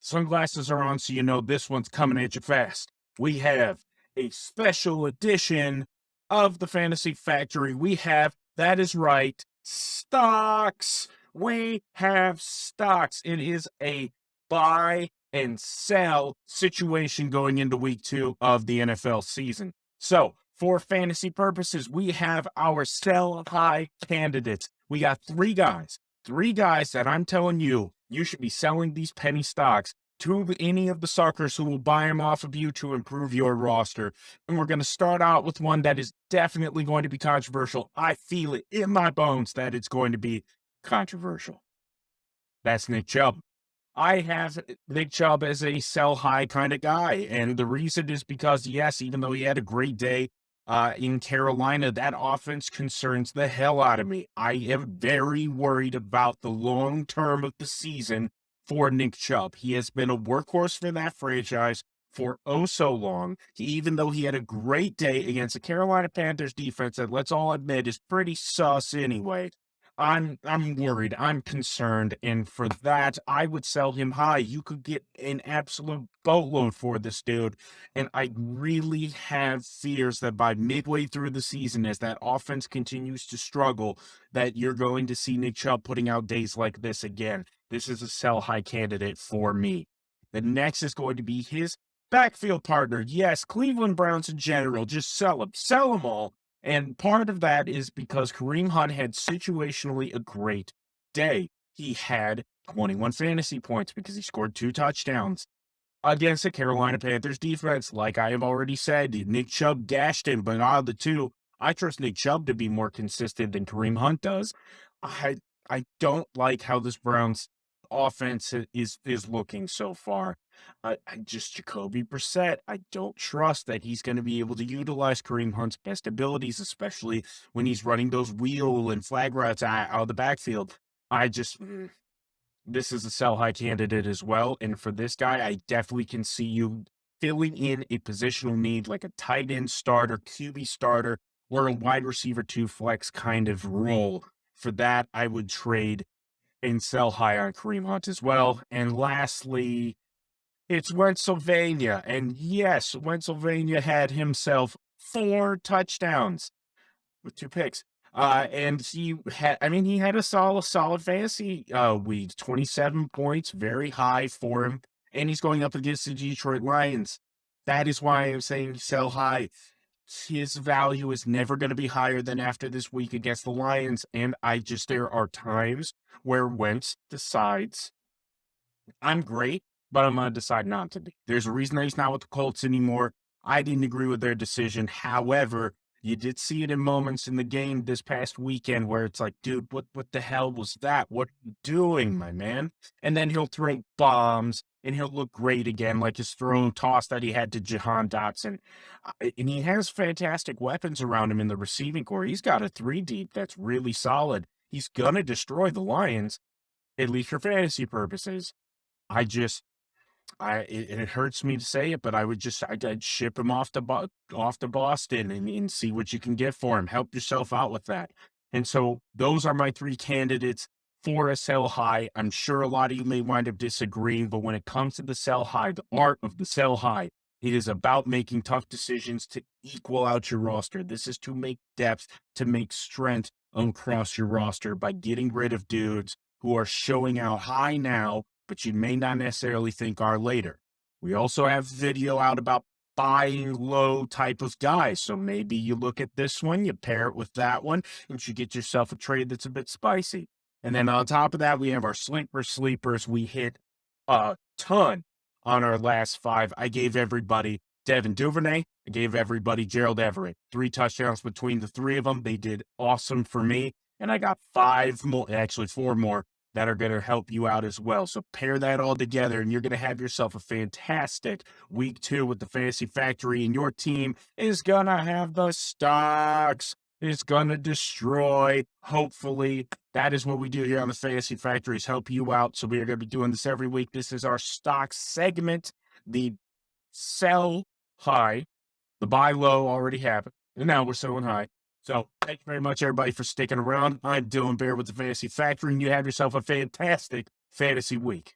Sunglasses are on, so you know this one's coming at you fast. We have a special edition of the Fantasy Factory. We have, that is right, stocks. We have stocks. It is a buy and sell situation going into week 2 of the NFL season. So, for fantasy purposes, we have our sell high candidates. We got three guys that I'm telling you, you should be selling these penny stocks to any of the suckers who will buy them off of you to improve your roster. And we're going to start out with one that is definitely going to be controversial. I feel it in my bones that it's going to be controversial. That's Nick Chubb. I have Nick Chubb as a sell high kind of guy. And the reason is because, yes, even though he had a great day in Carolina, that offense concerns the hell out of me. I am very worried about the long term of the season for Nick Chubb. He has been a workhorse for that franchise for oh so long. Even though he had a great day against the Carolina Panthers defense that, let's all admit, is pretty sus anyway. I'm worried. I'm concerned. And for that, I would sell him high. You could get an absolute boatload for this dude. And I really have fears that by midway through the season, as that offense continues to struggle, that you're going to see Nick Chubb putting out days like this again. This is a sell high candidate for me. The next is going to be his backfield partner. Yes, Cleveland Browns in general. Just sell them all. And part of that is because Kareem Hunt had situationally a great day. He had 21 fantasy points because he scored 2 touchdowns against the Carolina Panthers defense. Like I have already said, Nick Chubb dashed him, but out of the two, I trust Nick Chubb to be more consistent than Kareem Hunt does. I don't like how this Browns offense is looking so far. I just Jacoby Brissett, I don't trust that he's going to be able to utilize Kareem Hunt's best abilities, especially when he's running those wheel and flag routes out of the backfield. This is a sell high candidate as well. And for this guy, I definitely can see you filling in a positional need like a tight end starter, QB starter, or a wide receiver 2 flex kind of role. For that, I would trade and sell high on Kareem Hunt as well. And lastly, it's Pennsylvania. And yes, Pennsylvania had himself 4 touchdowns with 2 picks. And he had a solid fantasy week, 27 points, very high for him. And he's going up against the Detroit Lions. That is why I'm saying sell high. His value is never going to be higher than after this week against the Lions. And there are times where Wentz decides, I'm great, but I'm going to decide not to be. There's a reason that he's not with the Colts anymore. I didn't agree with their decision. However, you did see it in moments in the game this past weekend where it's like, dude, what the hell was that? What are you doing, my man? And then he'll throw bombs and he'll look great again, like his thrown toss that he had to Jahan Dotson. And he has fantastic weapons around him in the receiving core. He's got a 3 deep that's really solid. He's going to destroy the Lions, at least for fantasy purposes. It hurts me to say it, but I'd ship him off to Boston and see what you can get for him. Help yourself out with that. And so those are my 3 candidates for a sell high. I'm sure a lot of you may wind up disagreeing, but when it comes to the sell high, the art of the sell high, it is about making tough decisions to equal out your roster. This is to make depth, to make strength across your roster by getting rid of dudes who are showing out high now, but you may not necessarily think are later. We also have video out about buying low type of guys. So maybe you look at this one, you pair it with that one, and you get yourself a trade that's a bit spicy. And then on top of that, we have our sleepers. We hit a ton on our last 5. I gave everybody Devin Duvernay. I gave everybody Gerald Everett. 3 touchdowns between the 3 of them. They did awesome for me. And I got 4 more that are going to help you out as well. So pair that all together and you're going to have yourself a fantastic week 2 with the Fantasy Factory, and your team is going to have the stocks. It's going to destroy, hopefully. That is what we do here on the Fantasy Factory, is help you out. So we are going to be doing this every week. This is our stock segment. The sell high, the buy low already have it. And now we're selling high. So thank you very much, everybody, for sticking around. I'm Dylan Bair with the Fantasy Factory, and you have yourself a fantastic fantasy week.